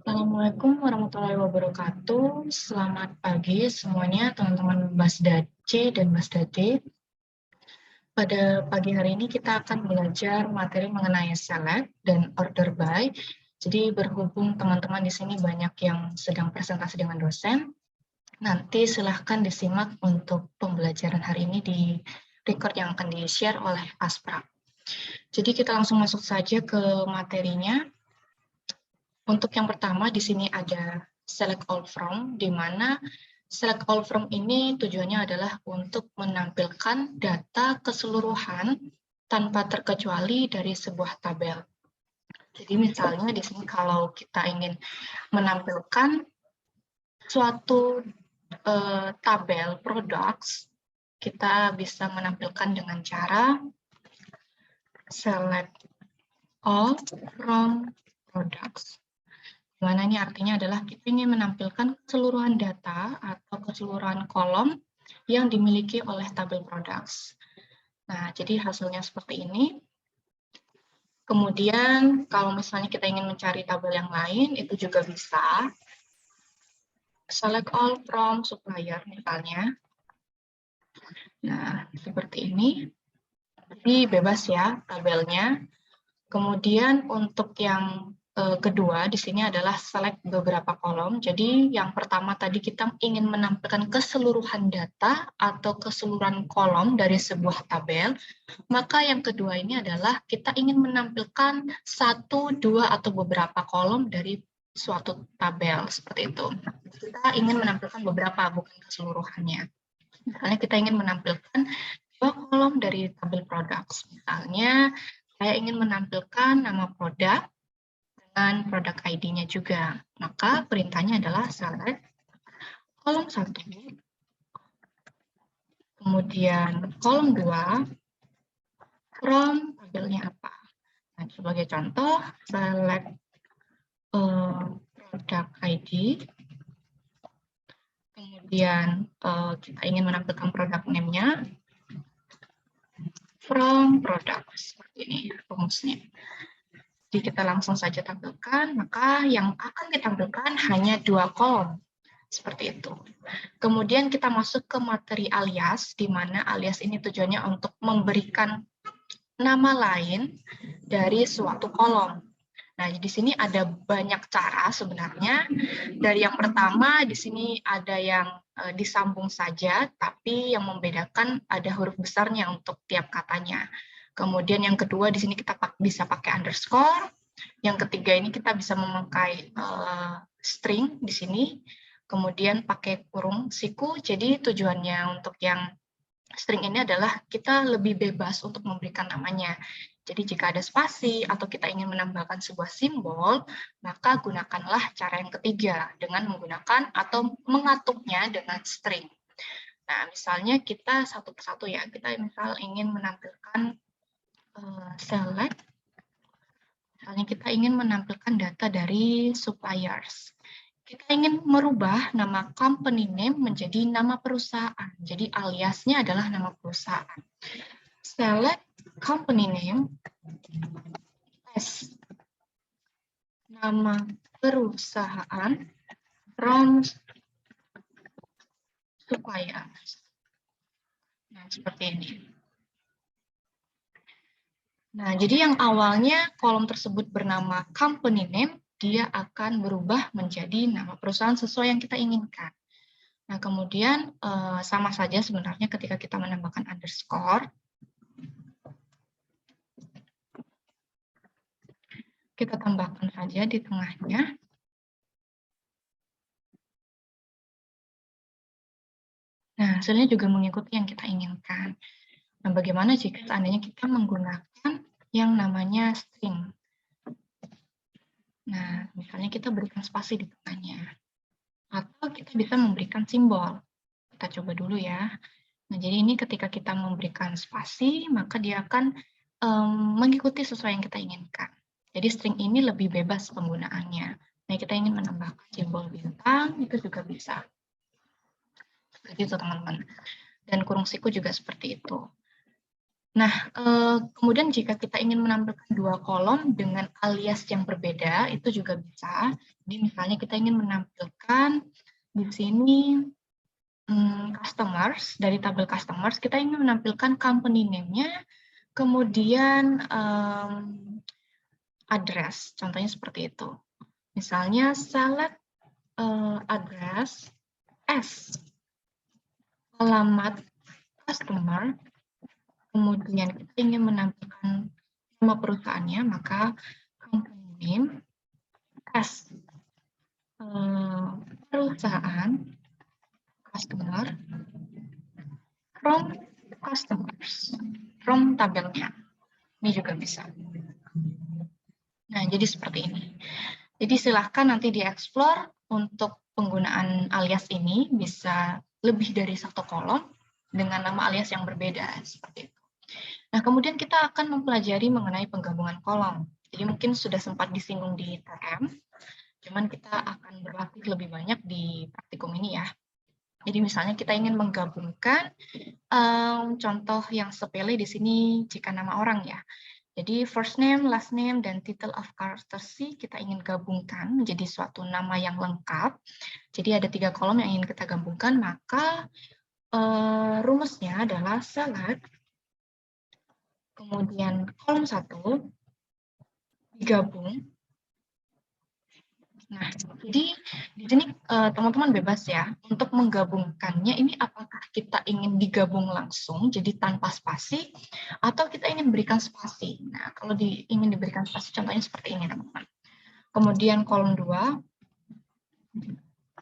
Assalamualaikum warahmatullahi wabarakatuh. Selamat pagi semuanya, teman-teman Basda C dan Basda D. Pada pagi hari ini kita akan belajar materi mengenai select dan order by. Jadi berhubung teman-teman di sini banyak yang sedang presentasi dengan dosen, nanti silahkan disimak untuk pembelajaran hari ini di record yang akan di-share oleh Aspra. Jadi kita langsung masuk saja ke materinya. Untuk yang pertama, di sini ada select all from, di mana select all from ini tujuannya adalah untuk menampilkan data keseluruhan tanpa terkecuali dari sebuah tabel. Jadi misalnya di sini kalau kita ingin menampilkan suatu tabel products, kita bisa menampilkan dengan cara select all from products. Mana ini artinya adalah kita ingin menampilkan keseluruhan data atau keseluruhan kolom yang dimiliki oleh tabel products. Nah, jadi hasilnya seperti ini. Kemudian, kalau misalnya kita ingin mencari tabel yang lain, itu juga bisa. Select all from supplier, misalnya. Nah, seperti ini. Jadi bebas ya tabelnya. Kemudian untuk yang kedua di sini adalah select beberapa kolom. Jadi yang pertama tadi kita ingin menampilkan keseluruhan data atau keseluruhan kolom dari sebuah tabel. Maka yang kedua ini adalah kita ingin menampilkan satu, dua, atau beberapa kolom dari suatu tabel seperti itu. Kita ingin menampilkan beberapa, bukan keseluruhannya. Misalnya kita ingin menampilkan dua kolom dari tabel products. Misalnya saya ingin menampilkan nama produk dengan produk ID-nya juga. Maka perintahnya adalah select kolom 1, kemudian kolom 2, from tabelnya apa. Nah, sebagai contoh, select produk ID, kemudian kita ingin menampilkan produk name-nya, from product, seperti ini rumusnya. Jadi kita langsung saja tampilkan, maka yang akan ditampilkan hanya dua kolom, seperti itu. Kemudian kita masuk ke materi alias, di mana alias ini tujuannya untuk memberikan nama lain dari suatu kolom. Nah, di sini ada banyak cara sebenarnya. Dari yang pertama, di sini ada yang disambung saja, tapi yang membedakan ada huruf besarnya untuk tiap katanya. Kemudian yang kedua, di sini kita bisa pakai underscore. Yang ketiga ini kita bisa memakai string di sini. Kemudian pakai kurung siku. Jadi tujuannya untuk yang string ini adalah kita lebih bebas untuk memberikan namanya. Jadi jika ada spasi atau kita ingin menambahkan sebuah simbol, maka gunakanlah cara yang ketiga dengan menggunakan atau mengatuknya dengan string. Nah, misalnya kita satu persatu ya, kita misal ingin menampilkan select, misalnya kita ingin menampilkan data dari suppliers. Kita ingin merubah nama company name menjadi nama perusahaan. Jadi aliasnya adalah nama perusahaan. Select company name as nama perusahaan from suppliers. Nah, seperti ini. Nah, jadi yang awalnya kolom tersebut bernama company name, dia akan berubah menjadi nama perusahaan sesuai yang kita inginkan. Nah, kemudian sama saja sebenarnya ketika kita menambahkan underscore. Kita tambahkan saja di tengahnya. Nah, hasilnya juga mengikuti yang kita inginkan. Nah, bagaimana jika seandainya kita menggunakan yang namanya string? Nah, misalnya kita berikan spasi di tengahnya. Atau kita bisa memberikan simbol. Kita coba dulu ya. Nah, jadi ini ketika kita memberikan spasi, maka dia akan mengikuti sesuai yang kita inginkan. Jadi string ini lebih bebas penggunaannya. Nah, kita ingin menambahkan simbol bintang, itu juga bisa. Seperti itu, teman-teman. Dan kurung siku juga seperti itu. Nah, kemudian jika kita ingin menampilkan dua kolom dengan alias yang berbeda, itu juga bisa. Jadi misalnya kita ingin menampilkan di sini customers, dari tabel customers, kita ingin menampilkan company name-nya, kemudian address, contohnya seperti itu. Misalnya select address as alamat customer, kemudian kita ingin menampilkan nama perusahaannya, maka company name as perusahaan customer from customers, from tabelnya. Ini juga bisa. Nah, jadi seperti ini. Jadi silahkan nanti dieksplor untuk penggunaan alias ini, bisa lebih dari satu kolom dengan nama alias yang berbeda, seperti itu. Nah, kemudian kita akan mempelajari mengenai penggabungan kolom. Jadi mungkin sudah sempat disinggung di TM, cuman kita akan berlatih lebih banyak di praktikum ini ya. Jadi misalnya kita ingin menggabungkan contoh yang sepele di sini jika nama orang ya. Jadi first name, last name, dan title of courtesy kita ingin gabungkan menjadi suatu nama yang lengkap. Jadi ada 3 kolom yang ingin kita gabungkan, maka rumusnya adalah select, kemudian kolom 1, digabung. Nah, jadi di sini teman-teman bebas ya untuk menggabungkannya. Ini apakah kita ingin digabung langsung, jadi tanpa spasi, atau kita ingin berikan spasi. Nah, kalau ingin diberikan spasi, contohnya seperti ini, teman-teman. Kemudian kolom 2,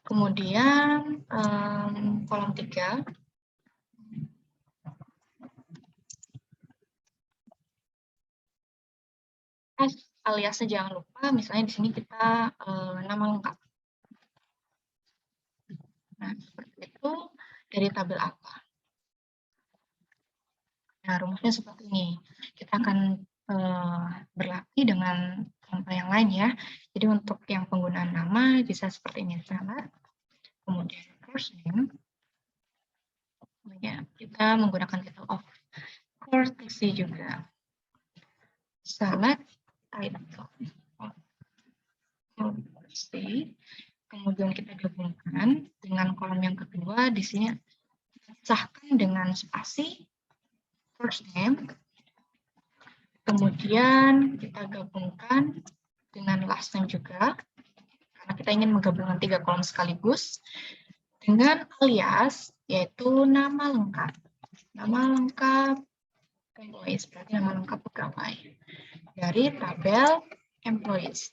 kemudian kolom 3, aliasnya jangan lupa, misalnya di sini kita nama lengkap. Nah, seperti itu dari tabel apa. Nah, rumusnya seperti ini. Kita akan berlatih dengan contoh yang lain ya. Jadi untuk yang penggunaan nama bisa seperti ini. Kemudian first name. Ya, kita menggunakan title of courtesy juga. Select title of courtesy. Kemudian kita gabungkan dengan kolom yang kedua. Di sini sahkan dengan spasi first name. Kemudian kita gabungkan dengan last name juga, karena kita ingin menggabungkan 3 kolom sekaligus, dengan alias, yaitu nama lengkap. Nama lengkap employees, berarti nama lengkap pegawai. Dari tabel employees.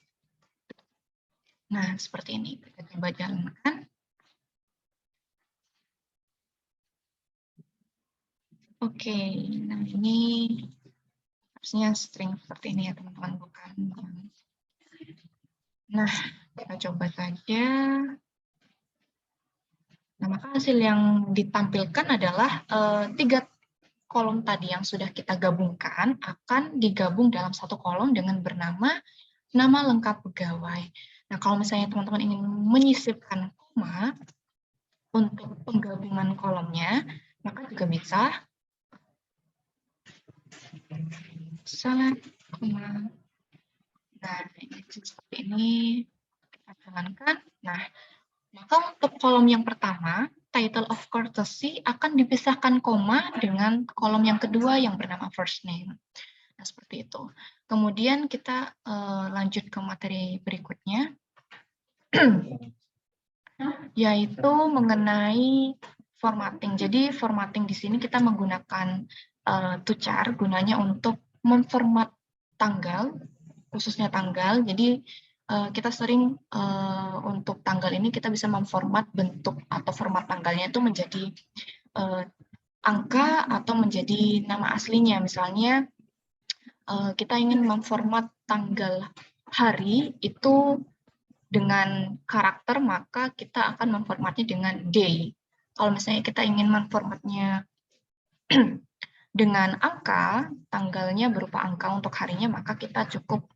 Nah, seperti ini. Kita coba jalankan. Oke, nah ini harusnya string seperti ini ya, teman-teman, bukan. Nah, kita coba saja. Nah, maka hasil yang ditampilkan adalah 3 kolom tadi yang sudah kita gabungkan akan digabung dalam satu kolom dengan bernama nama lengkap pegawai. Nah, kalau misalnya teman-teman ingin menyisipkan koma untuk penggabungan kolomnya, maka juga bisa. Select koma. Nah, ini seperti ini. Kita jalankan. Nah, maka untuk kolom yang pertama, title of courtesy akan dipisahkan koma dengan kolom yang kedua yang bernama first name. Nah, seperti itu. Kemudian kita lanjut ke materi berikutnya, yaitu mengenai formatting. Jadi formatting di sini kita menggunakan tuchar, gunanya untuk memformat tanggal, khususnya tanggal. Jadi kita sering untuk tanggal ini kita bisa memformat bentuk atau format tanggalnya itu menjadi angka atau menjadi nama aslinya. Misalnya kita ingin memformat tanggal hari itu dengan karakter, maka kita akan memformatnya dengan day. Kalau misalnya kita ingin memformatnya dengan angka, tanggalnya berupa angka untuk harinya, maka kita cukup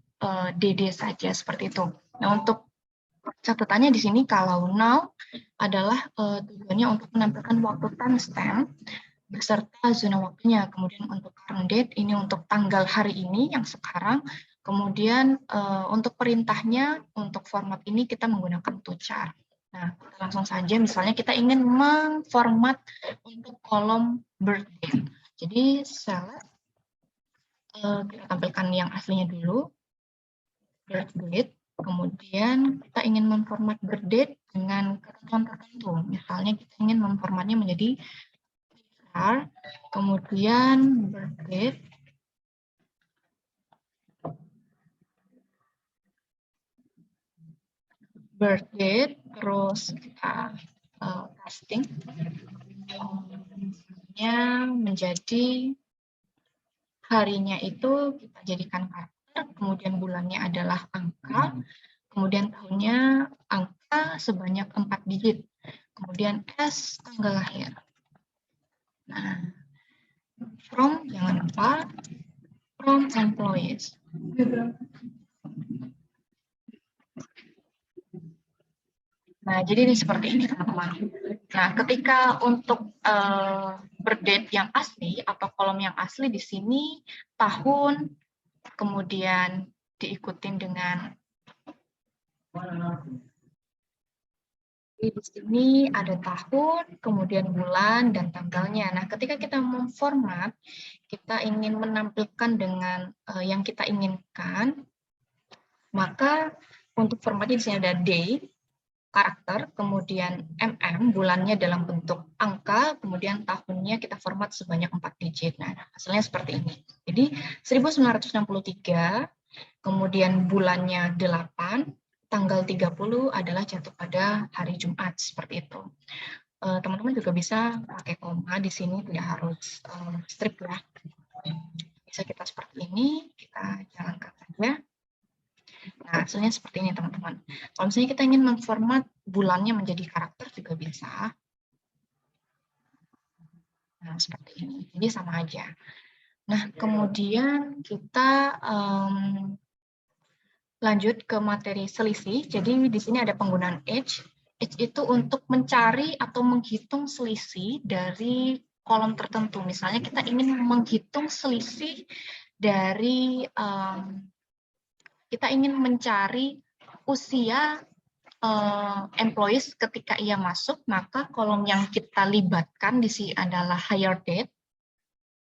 DD saja, seperti itu. Nah, untuk catatannya di sini, kalau now adalah tujuannya untuk menampilkan waktu timestamp beserta zona waktunya. Kemudian untuk current date ini untuk tanggal hari ini yang sekarang. Kemudian untuk perintahnya untuk format ini kita menggunakan tochar. Nah, langsung saja misalnya kita ingin memformat untuk kolom birth date. Jadi select, kita tampilkan yang aslinya dulu, birth date. Kemudian kita ingin memformat birth date dengan ketentuan tertentu. Misalnya kita ingin memformatnya menjadi kemudian birth date, terus kita casting menjadi harinya itu kita jadikan karakter, kemudian bulannya adalah angka, kemudian tahunnya angka sebanyak 4 digit, kemudian S tanggal lahir. Nah, from jangan lupa from employees. Nah, jadi ini seperti ini teman-teman. Nah, ketika untuk birth date yang asli atau kolom yang asli di sini tahun, kemudian diikutin dengan di sini ada tahun, kemudian bulan dan tanggalnya. Nah, ketika kita memformat, kita ingin menampilkan dengan yang kita inginkan, maka untuk formatnya di sini ada day, karakter, kemudian bulannya dalam bentuk angka, kemudian tahunnya kita format sebanyak 4 digit. Nah, hasilnya seperti ini. Jadi 1963, kemudian bulannya 8, tanggal 30 adalah jatuh pada hari Jumat, seperti itu. Teman-teman juga bisa pakai koma di sini, tidak harus strip ya. Bisa kita seperti ini, kita jalankan saja. Nah, hasilnya seperti ini teman-teman. Kalau misalnya kita ingin memformat bulannya menjadi karakter juga bisa. Nah, seperti ini. Jadi sama aja. Nah, kemudian kita lanjut ke materi selisih. Jadi di sini ada penggunaan edge. Edge itu untuk mencari atau menghitung selisih dari kolom tertentu. Misalnya kita ingin menghitung selisih dari kita ingin mencari usia employees ketika ia masuk, maka kolom yang kita libatkan di sini adalah hire date,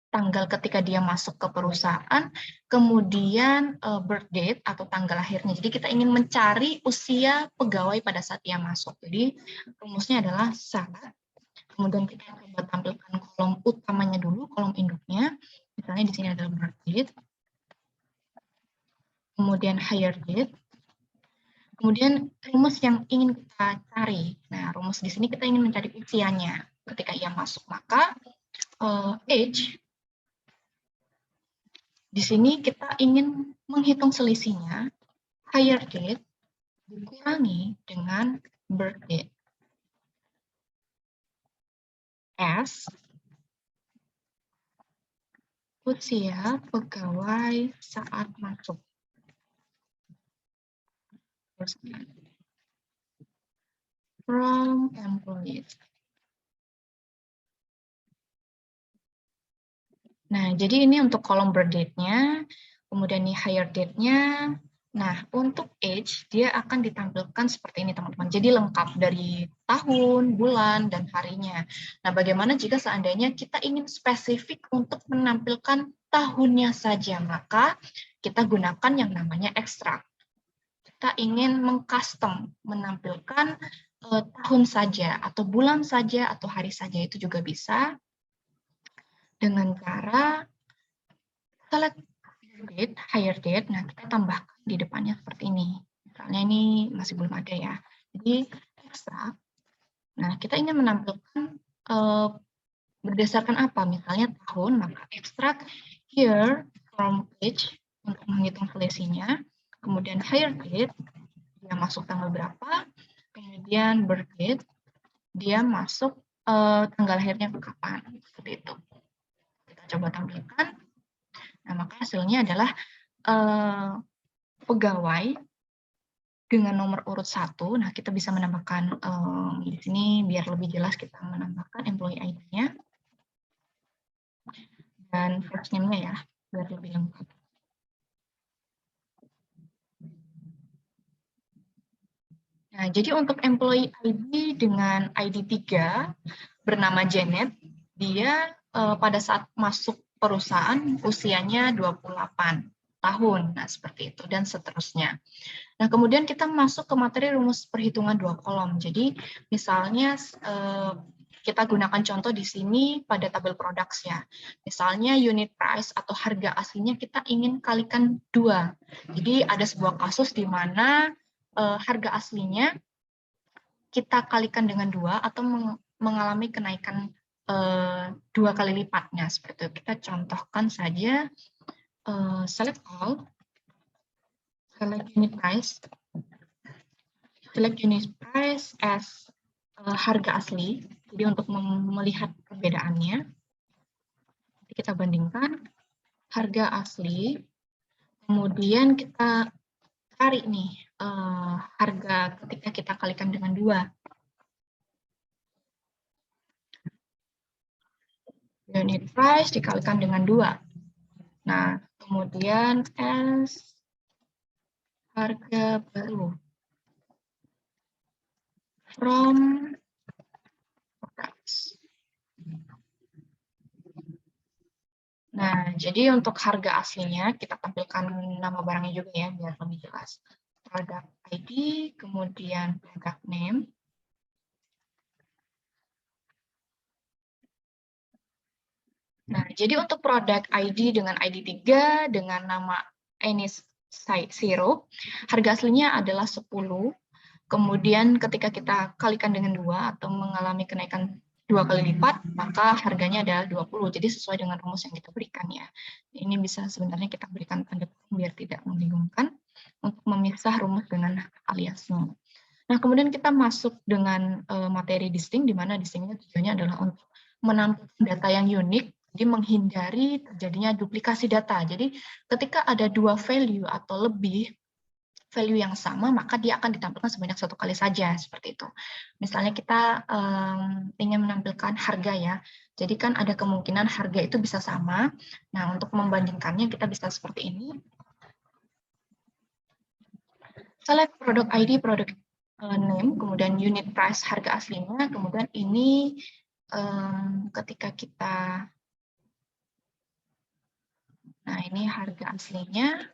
tanggal ketika dia masuk ke perusahaan, kemudian birth date atau tanggal lahirnya. Jadi kita ingin mencari usia pegawai pada saat dia masuk. Jadi rumusnya adalah salah. Kemudian kita coba tampilkan kolom utamanya dulu, kolom induknya. Misalnya di sini adalah birth date, kemudian hire date, kemudian rumus yang ingin kita cari. Nah, rumus di sini kita ingin mencari usianya ketika ia masuk. Maka age di sini kita ingin menghitung selisihnya, hire date dikurangi dengan birth date. S usia pegawai saat masuk. From employees. Nah, jadi ini untuk kolom birth date-nya, kemudian nih hire date-nya. Nah, untuk age, dia akan ditampilkan seperti ini, teman-teman. Jadi lengkap dari tahun, bulan, dan harinya. Nah, bagaimana jika seandainya kita ingin spesifik untuk menampilkan tahunnya saja, maka kita gunakan yang namanya ekstrak. Kita ingin mengcustom, menampilkan tahun saja, atau bulan saja, atau hari saja, itu juga bisa. Dengan cara select date, hire date, nah kita tambahkan di depannya seperti ini. Misalnya ini masih belum ada ya. Jadi ekstrak. Nah, kita ingin menampilkan berdasarkan apa? Misalnya tahun, maka ekstrak here from age untuk menghitung selisihnya. Kemudian hire date, dia masuk tanggal berapa. Kemudian birth date, dia masuk tanggal lahirnya kapan. Seperti itu. Kita coba tampilkan. Nah, maka hasilnya adalah pegawai dengan nomor urut 1. Nah, kita bisa menambahkan di sini biar lebih jelas kita menambahkan employee ID-nya. dan first name-nya ya, biar lebih lengkap. Nah, jadi untuk employee ID dengan ID 3 bernama Janet, dia pada saat masuk perusahaan usianya 28 tahun, nah seperti itu, dan seterusnya. Nah, kemudian kita masuk ke materi rumus perhitungan 2 kolom. Jadi, misalnya kita gunakan contoh di sini pada tabel products ya. Misalnya unit price atau harga aslinya kita ingin kalikan 2. Jadi, ada sebuah kasus di mana harga aslinya kita kalikan dengan 2 atau mengalami kenaikan 2 kali lipatnya. Seperti itu. Kita contohkan saja select all, select unit price, select unit price as harga asli. Jadi untuk melihat perbedaannya, kita bandingkan harga asli, kemudian kita cari nih harga ketika kita kalikan dengan 2. Unit price dikalikan dengan 2. Nah, kemudian as harga baru from products. Nah, jadi untuk harga aslinya kita tampilkan nama barangnya juga ya, biar lebih jelas. Product ID, kemudian product name. Nah, jadi untuk product ID dengan ID 3 dengan nama Anis Syrup, harga aslinya adalah 10. Kemudian ketika kita kalikan dengan 2 atau mengalami kenaikan 2 kali lipat, maka harganya adalah 20. Jadi sesuai dengan rumus yang kita berikan ya. Ini bisa sebenarnya kita berikan tanda biar tidak membingungkan untuk memisah rumus dengan aliasnya. Nah, kemudian kita masuk dengan materi distinct, di mana distinct tujuannya adalah untuk menampilkan data yang unik, jadi menghindari terjadinya duplikasi data. Jadi ketika ada 2 value atau lebih value yang sama, maka dia akan ditampilkan sebanyak 1 kali saja, seperti itu. Misalnya kita ingin menampilkan harga ya, jadi kan ada kemungkinan harga itu bisa sama. Nah, untuk membandingkannya kita bisa seperti ini. Select product ID, product name, kemudian unit price harga aslinya, kemudian ini ketika kita, nah ini harga aslinya,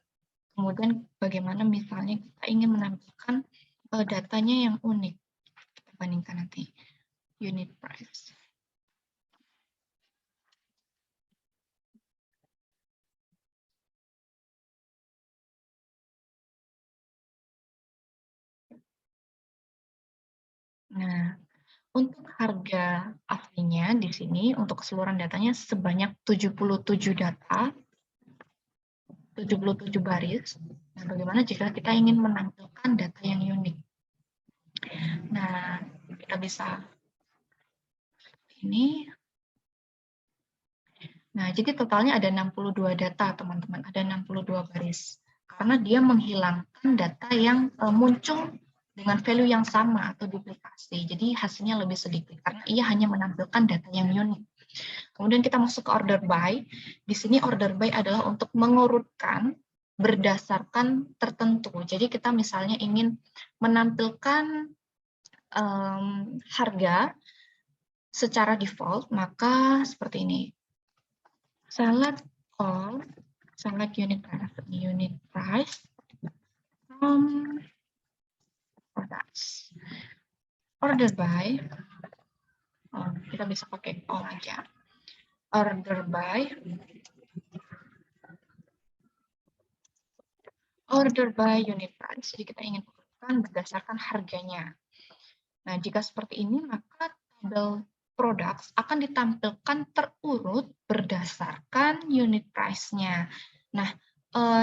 kemudian bagaimana misalnya kita ingin menampilkan datanya yang unik, kita bandingkan nanti unit price. Nah, untuk harga aslinya di sini untuk keseluruhan datanya sebanyak 77 data, 77 baris. Nah, bagaimana jika kita ingin menampilkan data yang unik? Nah, kita bisa ini. Nah, jadi totalnya ada 62 data, teman-teman. Ada 62 baris. Karena dia menghilangkan data yang muncul dengan value yang sama atau duplikasi. Jadi hasilnya lebih sedikit karena ia hanya menampilkan data yang unik. Kemudian kita masuk ke order by. Di sini order by adalah untuk mengurutkan berdasarkan tertentu. Jadi kita misalnya ingin menampilkan harga secara default, maka seperti ini. Select all, select unit price from products. Order by, kita bisa pakai all aja. Order by unit price. Jadi kita ingin urutkan berdasarkan harganya. Nah, jika seperti ini, maka tabel products akan ditampilkan terurut berdasarkan unit price-nya. Nah,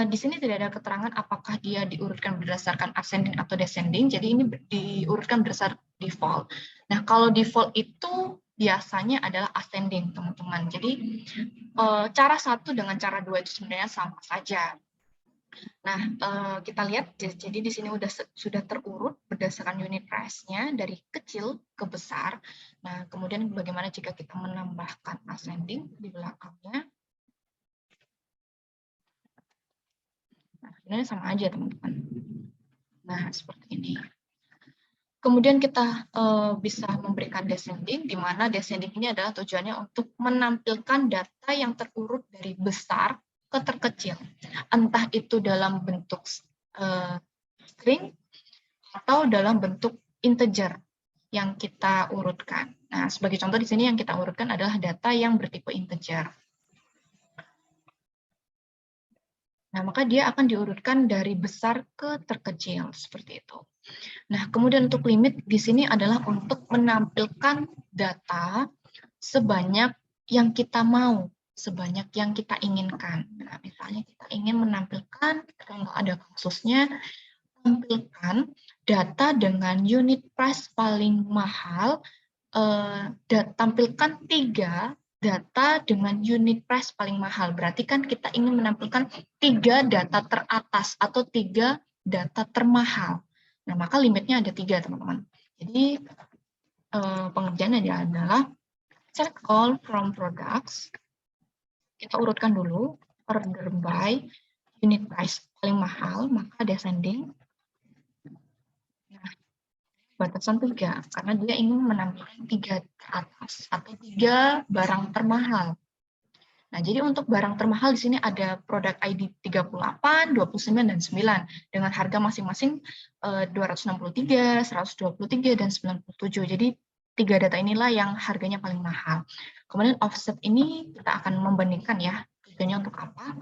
di sini tidak ada keterangan apakah dia diurutkan berdasarkan ascending atau descending, jadi ini diurutkan berdasarkan default. Nah, kalau default itu biasanya adalah ascending, teman-teman. Jadi, cara satu dengan cara dua itu sebenarnya sama saja. Nah, kita lihat, jadi di sini sudah terurut berdasarkan unit price-nya dari kecil ke besar. Nah, kemudian bagaimana jika kita menambahkan ascending di belakangnya? Nah, sebenarnya sama aja teman-teman. Nah, seperti ini. Kemudian kita bisa memberikan descending, di mana descending ini adalah tujuannya untuk menampilkan data yang terurut dari besar ke terkecil. Entah itu dalam bentuk string atau dalam bentuk integer yang kita urutkan. Nah, sebagai contoh di sini yang kita urutkan adalah data yang bertipe integer. Nah, maka dia akan diurutkan dari besar ke terkecil, seperti itu. Nah, kemudian untuk limit di sini adalah untuk menampilkan data sebanyak yang kita mau, sebanyak yang kita inginkan. Nah, misalnya kita ingin menampilkan, kalau ada kasusnya, tampilkan data dengan unit price paling mahal, tampilkan 3 data dengan unit price paling mahal. Berarti kan kita ingin menampilkan 3 data teratas atau 3 data termahal. Nah, maka limitnya ada 3, teman-teman. Jadi, pengerjaannya adalah select all from products. Kita urutkan dulu, order by unit price paling mahal, maka descending. Nah, batasan 3, karena dia ingin menampilkan 3 teratas atau 3 barang termahal. Nah, jadi untuk barang termahal di sini ada produk ID 38, 29, dan 9 dengan harga masing-masing 263, 123, dan 97. Jadi 3 data inilah yang harganya paling mahal. Kemudian offset ini kita akan membandingkan ya, tujuannya untuk apa.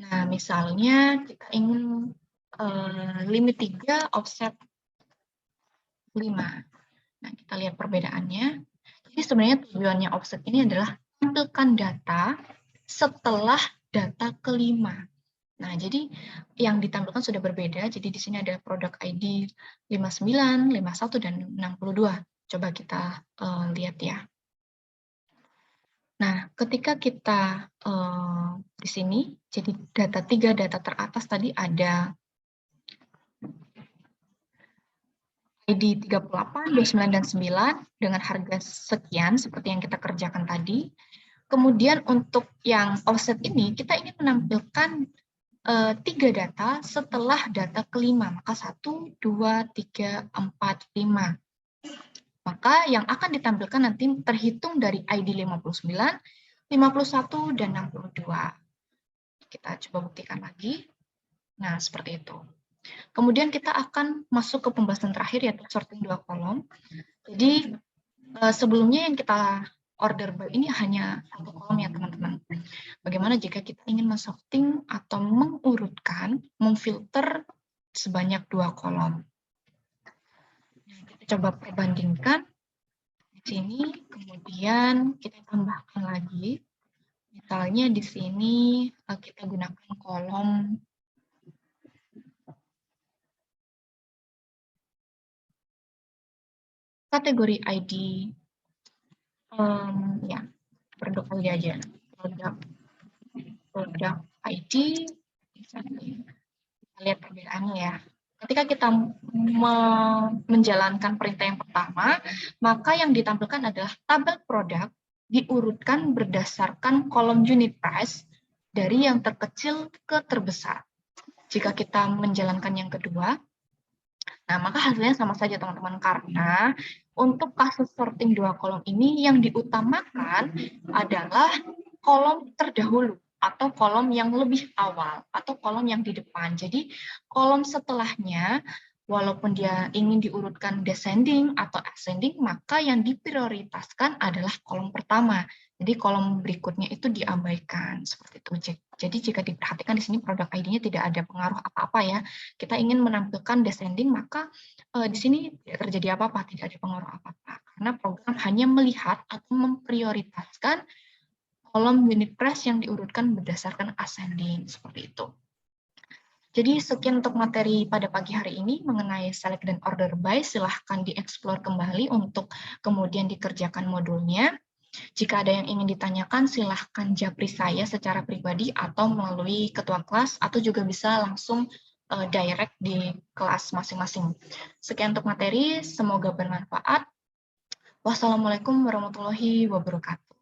Nah, misalnya kita ingin limit 3, offset 5. Nah, kita lihat perbedaannya. Jadi sebenarnya tujuannya offset ini adalah tampilkan data setelah data kelima. Nah, jadi yang ditampilkan sudah berbeda. Jadi di sini ada produk ID 59, 51, dan 62. Coba kita lihat ya. Nah, ketika kita di sini, jadi data 3 data teratas tadi ada ID 38, 29, dan 9 dengan harga sekian seperti yang kita kerjakan tadi. Kemudian untuk yang offset ini, kita ingin menampilkan 3 data setelah data kelima, maka 1, 2, 3, 4, 5. Maka yang akan ditampilkan nanti terhitung dari ID 59, 51, dan 62. Kita coba buktikan lagi. Nah, seperti itu. Kemudian kita akan masuk ke pembahasan terakhir, yaitu sorting 2 kolom. Jadi, sebelumnya yang kita order by ini hanya 1 kolom ya teman-teman. Bagaimana jika kita ingin men-sorting atau mengurutkan, memfilter sebanyak 2 kolom. Nah, kita coba perbandingkan di sini, kemudian kita tambahkan lagi. Misalnya di sini kita gunakan kolom kategori ID, ya, produk ID aja, produk ID, kita lihat perbedaannya ya. Ketika kita menjalankan perintah yang pertama, maka yang ditampilkan adalah tabel produk diurutkan berdasarkan kolom unit price dari yang terkecil ke terbesar. Jika kita menjalankan yang kedua, nah maka hasilnya sama saja teman-teman, karena untuk kasus sorting 2 kolom ini yang diutamakan adalah kolom terdahulu atau kolom yang lebih awal atau kolom yang di depan. Jadi kolom setelahnya walaupun dia ingin diurutkan descending atau ascending, maka yang diprioritaskan adalah kolom pertama. Jadi kolom berikutnya itu diabaikan seperti itu. Jadi jika diperhatikan di sini produk ID-nya tidak ada pengaruh apa-apa ya. Kita ingin menampilkan descending, maka di sini tidak terjadi apa-apa, tidak ada pengaruh apa-apa. Karena program hanya melihat atau memprioritaskan kolom unit price yang diurutkan berdasarkan ascending, seperti itu. Jadi sekian untuk materi pada pagi hari ini mengenai select dan order by. Silahkan dieksplor kembali untuk kemudian dikerjakan modulnya. Jika ada yang ingin ditanyakan, silahkan japri saya secara pribadi atau melalui ketua kelas, atau juga bisa langsung direct di kelas masing-masing. Sekian untuk materi, semoga bermanfaat. Wassalamualaikum warahmatullahi wabarakatuh.